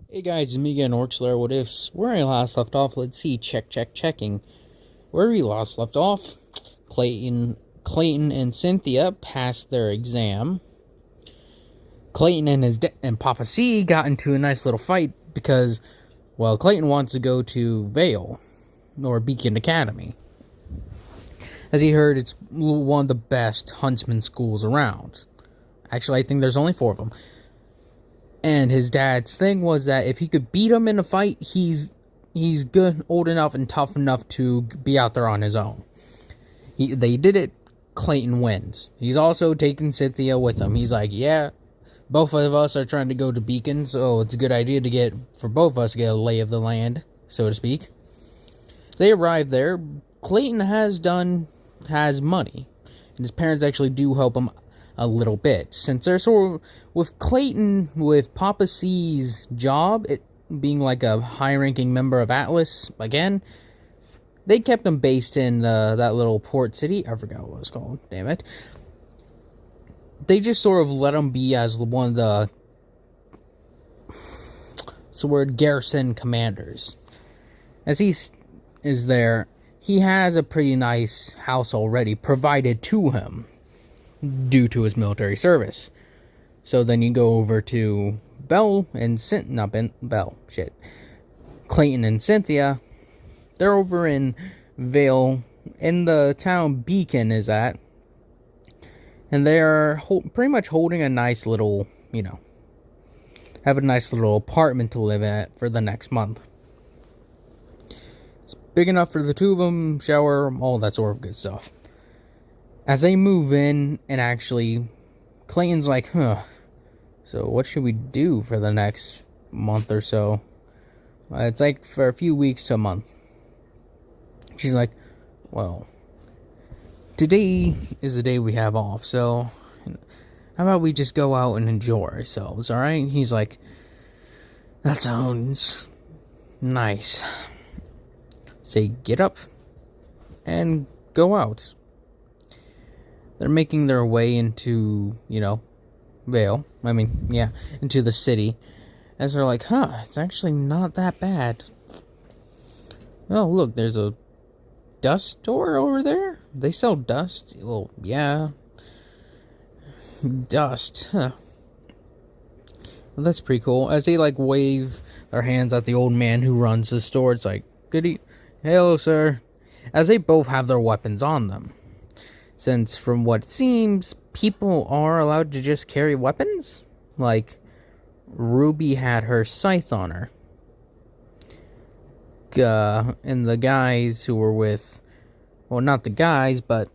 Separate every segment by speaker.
Speaker 1: Hey guys, it's me again, Orxler. What ifs? Where I last left off, let's see. Checking. Where we left off, Clayton and Cynthia passed their exam. Clayton and and Papa C got into a nice little fight because, well, Clayton wants to go to Vale, or Beacon Academy. As he heard, it's one of the best huntsman schools around. Actually, I think there's only 4 of them. And his dad's thing was that if he could beat him in a fight, he's good, old enough, and tough enough to be out there on his own. They did it. Clayton wins. He's also taking Cynthia with him. He's like, yeah, both of us are trying to go to Beacon, so it's a good idea for both of us to get a lay of the land, so to speak. They arrive there. Clayton has money, and his parents actually do help him a little bit, since they're sort of, with Clayton, with Papa C's job, it being like a high-ranking member of Atlas, again, they kept him based in that little port city. I forgot what it was called, damn it. They just sort of let him be as one of the, garrison commanders. As he is there, he has a pretty nice house already provided to him due to his military service. So then you go over to Clayton and Cynthia. They're over in Vale, in the town Beacon is at. And they're pretty much holding a nice little, have a nice little apartment to live at for the next month. It's big enough for the 2 of them, shower, all that sort of good stuff. As they move in, and actually, Clayton's like, so what should we do for the next month or so? It's like for a few weeks to a month. She's like, well, today is the day we have off, so how about we just go out and enjoy ourselves, alright? He's like, that sounds nice. Say, get up and go out. They're making their way into, Vale. Into the city. As they're like, it's actually not that bad. Oh, look, there's a dust store over there? They sell dust? Well, yeah. Dust, Well, that's pretty cool. As they, wave their hands at the old man who runs the store, it's like, hello, sir. As they both have their weapons on them. Since, from what it seems, people are allowed to just carry weapons. Like, Ruby had her scythe on her. And the guys who were with... Well, not the guys, but...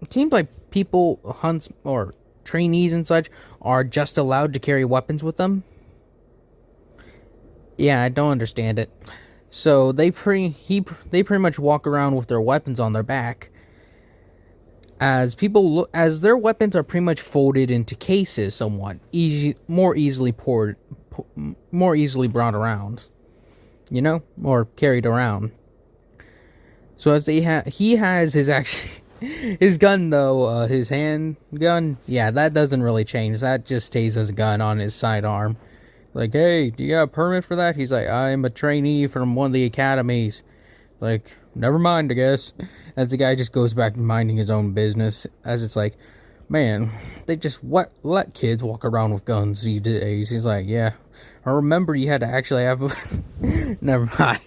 Speaker 1: It seems like people, hunts, or trainees and such, are just allowed to carry weapons with them. Yeah, I don't understand it. So, they pretty much walk around with their weapons on their back. As their weapons are pretty much folded into cases somewhat, more easily brought around, or carried around. So as he has his gun though, his handgun, yeah, that doesn't really change. That just stays as a gun on his sidearm. Like, hey, do you have a permit for that? He's like, I'm a trainee from one of the academies. Like, never mind, I guess. As the guy just goes back to minding his own business. As it's like, man, they just let kids walk around with guns these days. He's like, yeah, I remember you had to actually have a... Never mind.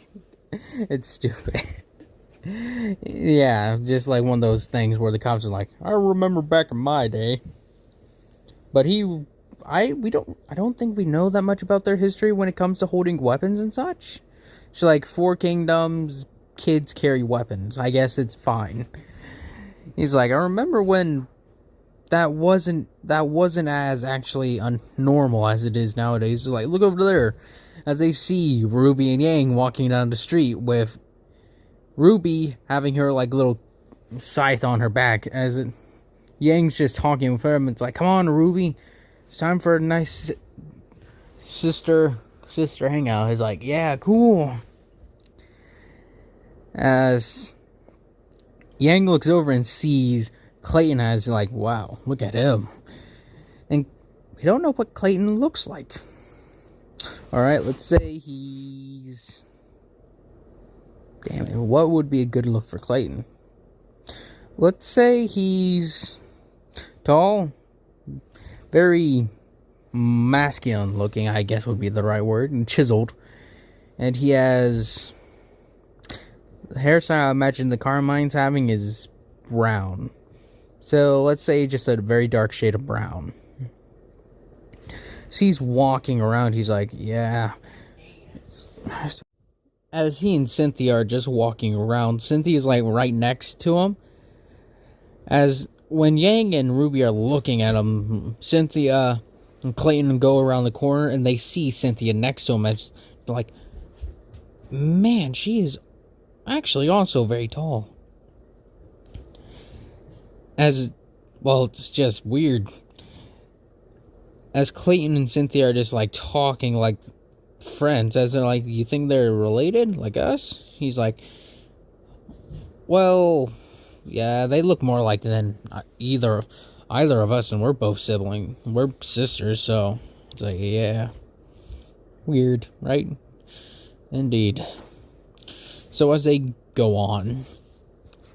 Speaker 1: It's stupid. Yeah, just like one of those things where the cops are like, I remember back in my day. But I don't think we know that much about their history when it comes to holding weapons and such. So like 4 kingdoms, kids carry weapons. I guess it's fine. He's like, I remember when that wasn't as actually normal as it is nowadays. Like, look over there, as they see Ruby and Yang walking down the street with Ruby having her little scythe on her back, as Yang's just talking with him. It's like, come on, Ruby, it's time for a nice sister hangout. He's like, yeah, cool. As Yang looks over and sees Clayton as like, wow, look at him. And we don't know what Clayton looks like. Alright, let's say he's... Damn it, what would be a good look for Clayton? Let's say he's tall, very masculine looking, I guess would be the right word, and chiseled. And he has... The hairstyle I imagine the Carmine's having is brown. So let's say just a very dark shade of brown. So he's walking around, he's like, yeah. As he and Cynthia are just walking around, Cynthia's like right next to him. As when Yang and Ruby are looking at him, Cynthia and Clayton go around the corner and they see Cynthia next to him. As they're like, man, she is actually also very tall. As well, it's just weird. As Clayton and Cynthia are just like talking like friends, as they're like, you think they're related like us? He's like, well, yeah, they look more like than either of us, and we're both we're sisters, so it's like, yeah, weird, right? Indeed. So as they go on,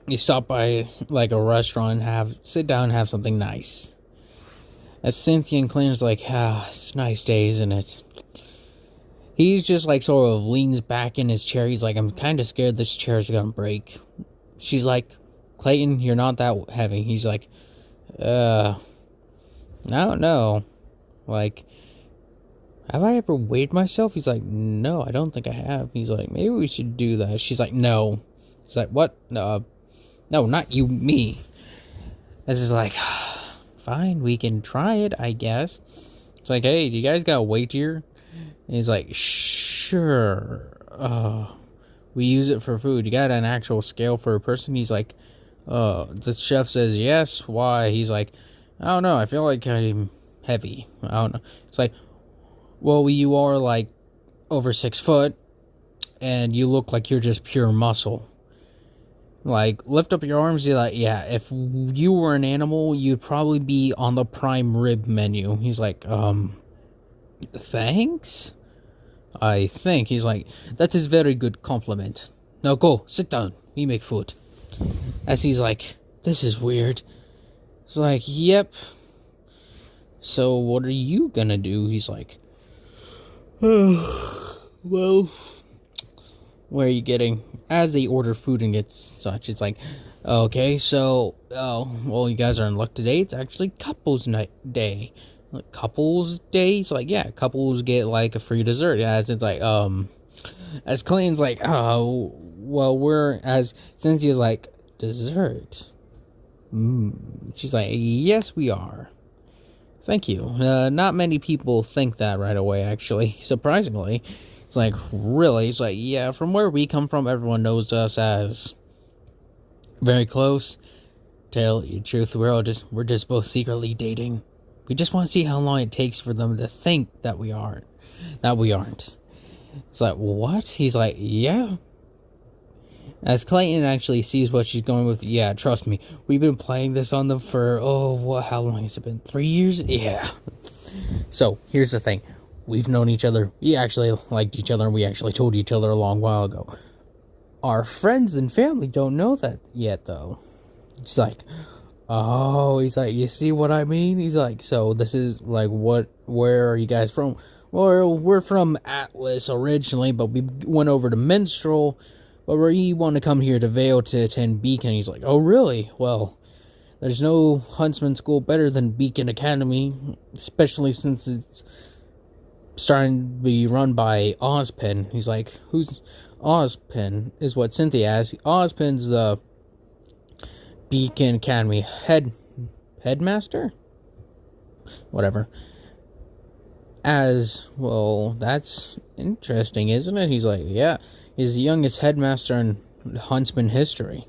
Speaker 1: you stop by like a restaurant, sit down and have something nice. As Cynthia and Clayton's like, it's a nice day, isn't it? He's just like sort of leans back in his chair. He's like, I'm kind of scared this chair's gonna break. She's like, Clayton, you're not that heavy. He's like, I don't know. Like, have I ever weighed myself? He's like, no, I don't think I have. He's like, maybe we should do that. She's like, no. He's like, what? No, not you, me. This is like, fine, we can try it, I guess. It's like, hey, do you guys got a weight here? And he's like, sure. We use it for food. You got an actual scale for a person? He's like, the chef says yes. Why? He's like, I don't know. I feel like I'm heavy. I don't know. It's like, well, you are like over 6 foot, and you look like you're just pure muscle. Like, lift up your arms. You're like, yeah, if you were an animal, you'd probably be on the prime rib menu. He's like, thanks? I think. He's like, that is very good compliment. Now go, sit down. We make food. As he's like, this is weird. It's like, yep. So what are you gonna do? He's like, well, where are you getting? As they order food and get such, it's like, okay, so, well, you guys are in luck today. It's actually couples night day. Like, couples days? Like, yeah, couples get like a free dessert. As it's like, as Clayton's like, oh, well, as Cynthia's like, dessert? She's like, yes, we are. Thank you. Not many people think that right away, actually, surprisingly. It's like, really? It's like, yeah, from where we come from, everyone knows us as very close. Tell you the truth, we're just both secretly dating. We just want to see how long it takes for them to think that we aren't. It's like, what? He's like, yeah. As Clayton actually sees what she's going with, yeah, trust me, we've been playing this on them for, how long has it been? 3 years? Yeah. So, here's the thing. We've known each other. We actually liked each other, and we actually told each other a long while ago. Our friends and family don't know that yet, though. It's like, oh, he's like, you see what I mean? He's like, so this is like, where are you guys from? Well, we're from Atlas originally, but we went over to Minstrel, but we want to come here to Vale to attend Beacon. He's like, oh, really? Well, there's no huntsman school better than Beacon Academy, especially since it's starting to be run by Ozpin. He's like, who's Ozpin? Is what Cynthia asked. Ozpin's the Beacon Academy headmaster? Whatever. As, well, that's interesting, isn't it? He's like, yeah, he's the youngest headmaster in Huntsman history.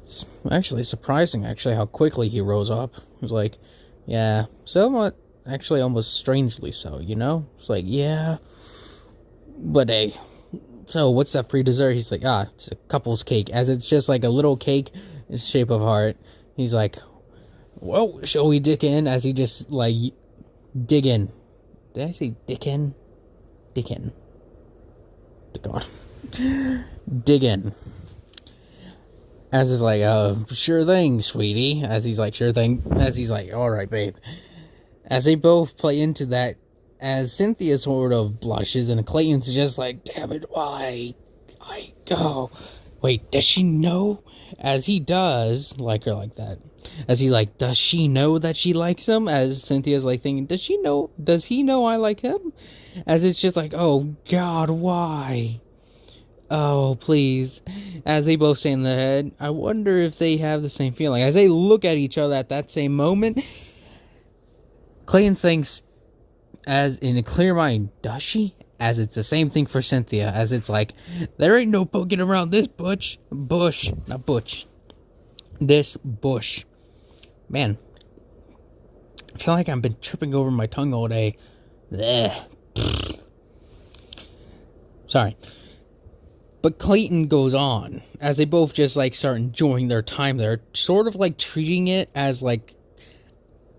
Speaker 1: It's actually surprising, how quickly he rose up. He's like, yeah, somewhat, actually almost strangely so, you know? It's like, yeah, but hey, so what's that free dessert? He's like, it's a couple's cake, as it's just like a little cake in the shape of a heart. He's like, well, shall we dig in? As he just, like, dig in. Did I say dick in? dig in. Dig in. As he's like, sure thing, sweetie. As he's like, sure thing. As he's like, alright, babe. As they both play into that, as Cynthia sort of blushes, and Clayton's just like, damn it, why? Wait, does she know? As he does like her like that. As he's like, does she know that she likes him? As Cynthia's like thinking, does he know I like him? As it's just like, oh God, why? Oh, please. As they both say in their head, I wonder if they have the same feeling. As they look at each other at that same moment, Clayton thinks, as in a clear mind, does she? As it's the same thing for Cynthia. As it's like, there ain't no poking around this bush. Not butch. This bush. Man. I feel like I've been tripping over my tongue all day. Blech. Sorry. But Clayton goes on, as they both just, like, start enjoying their time there, sort of, like, treating it as, like,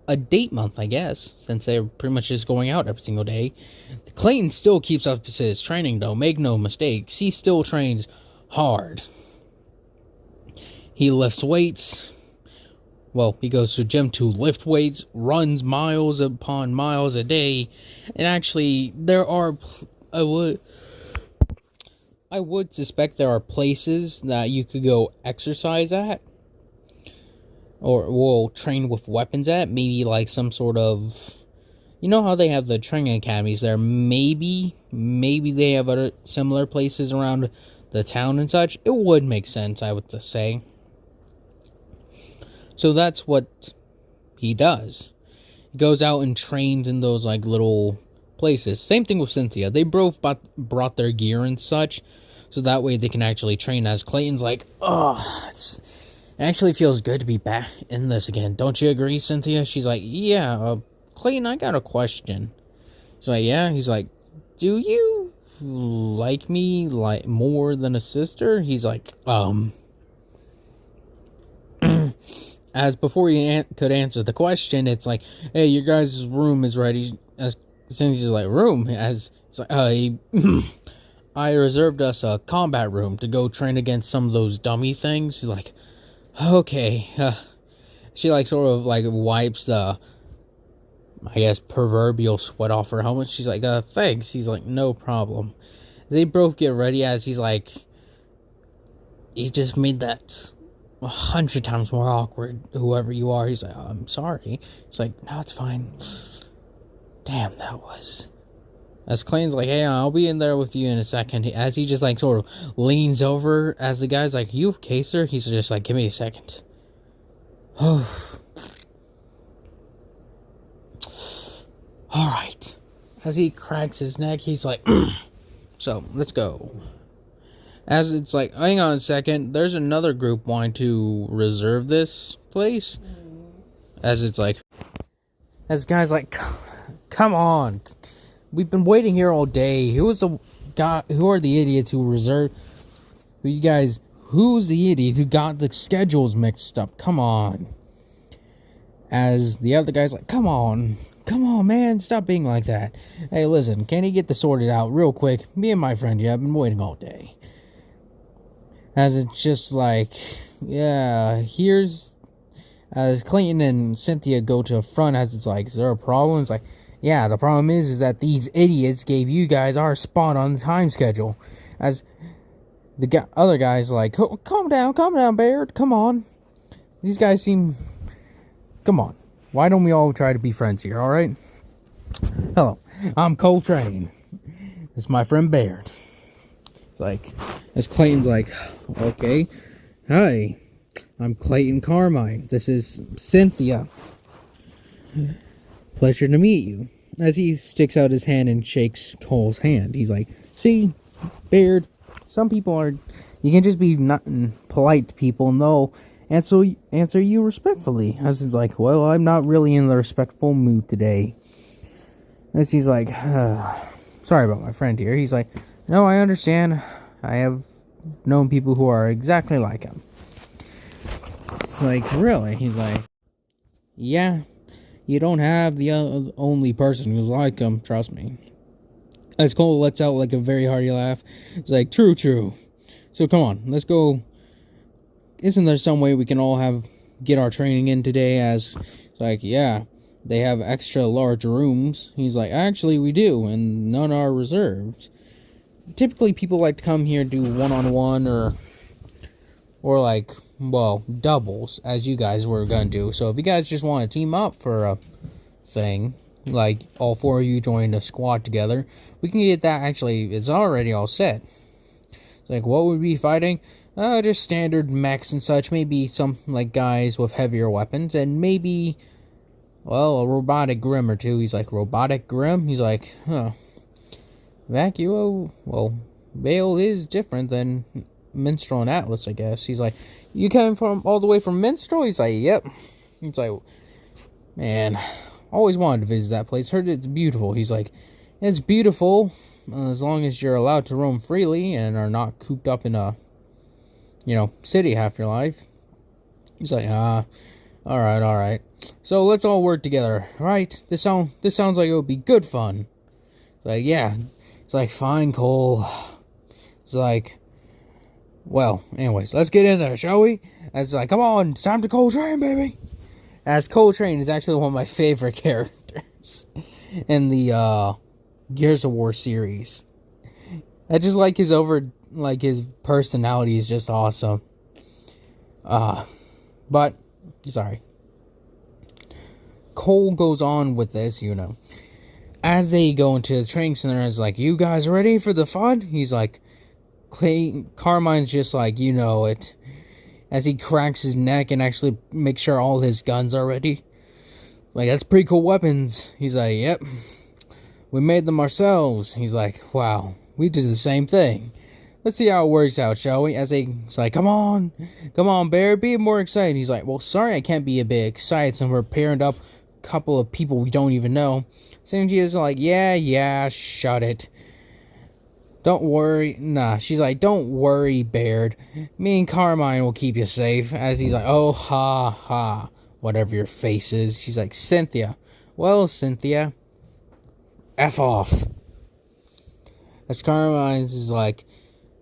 Speaker 1: a date month, I guess, since they're pretty much just going out every single day. Clayton still keeps up his training, though, make no mistakes. He still trains hard. He lifts weights. Well, he goes to the gym to lift weights, runs miles upon miles a day, and actually, I would suspect there are places that you could go exercise at, or will train with weapons at. Maybe like some sort of, you know how they have the training academies there. Maybe they have other similar places around the town and such. It would make sense, I would just say. So that's what he does. He goes out and trains in those like little places. Same thing with Cynthia. They both brought their gear and such, so that way they can actually train. As Clayton's like, it actually feels good to be back in this again. Don't you agree, Cynthia? She's like, yeah, Clayton, I got a question. He's like, yeah? He's like, do you like me like more than a sister? He's like, As before he could answer the question, it's like, hey, your guys' room is ready. As Cynthia's like, room? As it's like, I reserved us a combat room to go train against some of those dummy things. She's like, okay. She like sort of like wipes the, I guess, proverbial sweat off her helmet. She's like, thanks. He's like, no problem. They both get ready. As he's like, he just made that 100 times more awkward, whoever you are. He's like, I'm sorry. He's like, no, it's fine. Damn, that was... As Clayton's like, hey, I'll be in there with you in a second. As he just like sort of leans over, as the guy's like, you okay, sir? He's just like, give me a second. Oh. Alright. As he cracks his neck, he's like, so, let's go. As it's like, hang on a second, there's another group wanting to reserve this place. As it's like, as the guy's like, come on. We've been waiting here all day. Who are the idiots who reserved? Who's the idiot who got the schedules mixed up? Come on. As the other guy's like, come on, man, stop being like that. Hey, listen, can he get this sorted out real quick? Me and my friend here have been waiting all day. As it's just like, yeah, as Clayton and Cynthia go to the front, as it's like, is there a problem? It's like, yeah, the problem is that these idiots gave you guys our spot on the time schedule. As the other guy's like, oh, calm down, Baird, come on. These guys seem... Come on. Why don't we all try to be friends here, alright? Hello, I'm Coltrane. This is my friend Baird. It's like, as Clayton's like, okay. Hi, I'm Clayton Carmine. This is Cynthia. Pleasure to meet you. As he sticks out his hand and shakes Cole's hand, he's like, see, Baird, some people are, you can just be not polite to people and they'll answer you respectfully. As he's like, well, I'm not really in the respectful mood today. As he's like, sorry about my friend here. He's like, no, I understand. I have known people who are exactly like him. It's like, really? He's like, yeah. You don't have the only person who's like him, trust me. As Cole lets out like a very hearty laugh. It's like, true, true. So come on, let's go. Isn't there some way we can all get our training in today? As it's like, yeah, they have extra large rooms. He's like, actually, we do, and none are reserved. Typically, people like to come here and do one-on-one or like, well, doubles, as you guys were gonna do. So if you guys just want to team up for a thing, like all four of you join a squad together, we can get that. Actually, it's already all set. It's like, what would we be fighting? Just standard mechs and such. Maybe some like guys with heavier weapons, and maybe, well, a robotic Grim or two. He's like, robotic Grim? He's like, huh. Vacuo? Well, Vale is different than Minstrel and Atlas, I guess. He's like, you came from all the way from Minstrel? He's like, yep. He's like, man, always wanted to visit that place. Heard it's beautiful. He's like, it's beautiful as long as you're allowed to roam freely and are not cooped up in a, city half your life. He's like, alright. So let's all work together, right? This sounds like it would be good fun. It's like, yeah. It's like, fine, Cole. It's like, well, anyways, let's get in there, shall we? It's like, come on, it's time to Coltrane, baby. As Coltrane is actually one of my favorite characters in the Gears of War series. I just like his personality is just awesome. But, sorry. Cole goes on with this, As they go into the training center, it's like, you guys ready for the fun? He's like, Carmine's just like, it. As he cracks his neck and actually makes sure all his guns are ready. Like, that's pretty cool weapons. He's like, yep. We made them ourselves. He's like, wow, we did the same thing. Let's see how it works out, shall we? It's like, come on, Bear, be more excited. He's like, well, sorry, I can't be a bit excited since we're pairing up a couple of people we don't even know. Sanji is like, yeah, shut it. Don't worry. Nah, she's like, don't worry, Baird. Me and Carmine will keep you safe. As he's like, oh, ha, whatever your face is. She's like, Cynthia. Well, Cynthia, F off. As Carmine is like,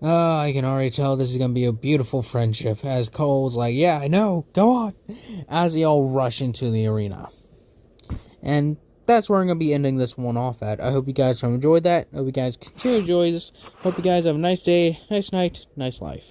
Speaker 1: oh, I can already tell this is going to be a beautiful friendship. As Cole's like, yeah, I know, go on. As they all rush into the arena. And that's where I'm going to be ending this one off at. I hope you guys have enjoyed that. I hope you guys continue to enjoy this. Hope you guys have a nice day, nice night, nice life.